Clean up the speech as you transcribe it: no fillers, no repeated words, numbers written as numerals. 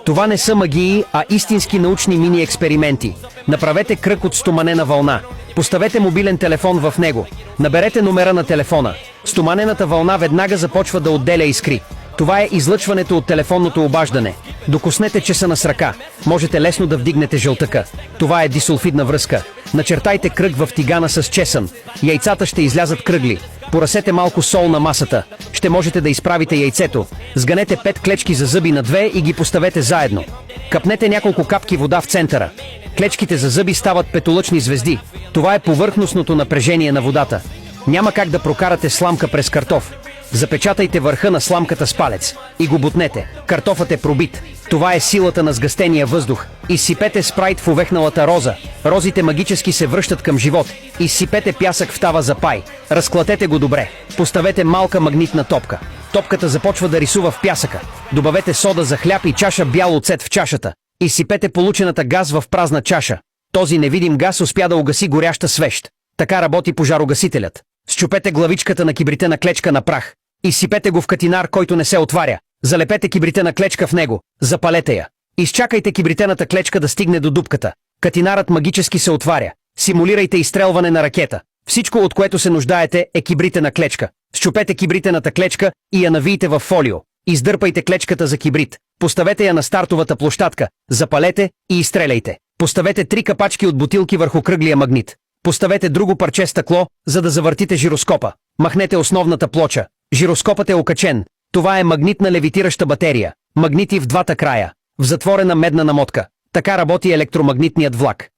Това не са магии, а истински научни мини-експерименти. Направете кръг от стоманена вълна. Поставете мобилен телефон в него. Наберете номера на телефона. Стоманената вълна веднага започва да отделя искри. Това е излъчването от телефонното обаждане. Докоснете часъна с ръка. Можете лесно да вдигнете жълтъка. Това е дисулфидна връзка. Начертайте кръг в тигана с чесън. Яйцата ще излязат кръгли. Поръсете малко сол на масата. Ще можете да изправите яйцето. Сганете 5 клечки за зъби на 2 и ги поставете заедно. Капнете няколко капки вода в центъра. Клечките за зъби стават петолъчни звезди. Това е повърхностното напрежение на водата. Няма как да прокарате сламка през картоф. Запечатайте върха на сламката с палец и го бутнете. Картофът е пробит. Това е силата на сгъстения въздух. Изсипете спрайт в увехналата роза. Розите магически се връщат към живот. Изсипете пясък в тава за пай. Разклатете го добре. Поставете малка магнитна топка. Топката започва да рисува в пясъка. Добавете сода за хляб и чаша бял оцет в чашата. Изсипете получената газ в празна чаша. Този невидим газ успя да угаси горяща свещ. Така работи пожарогасителят. Счупете главичката на кибритена клечка на прах. Изсипете го в катинар, който не се отваря. Залепете кибритена клечка в него. Запалете я. Изчакайте кибритената клечка да стигне до дупката. Катинарът магически се отваря. Симулирайте изстрелване на ракета. Всичко, от което се нуждаете, е кибритена клечка. Счупете кибритената клечка и я навийте в фолио. Издърпайте клечката за кибрит. Поставете я на стартовата площадка. Запалете и изстреляйте. Поставете 3 капачки от бутилки върху кръглия магнит. Поставете друго парче стъкло, за да завъртите жироскопа. Махнете основната плоча. Жироскопът е окачен. Това е магнитна левитираща батерия. Магнити в двата края. В затворена медна намотка. Така работи електромагнитният влак.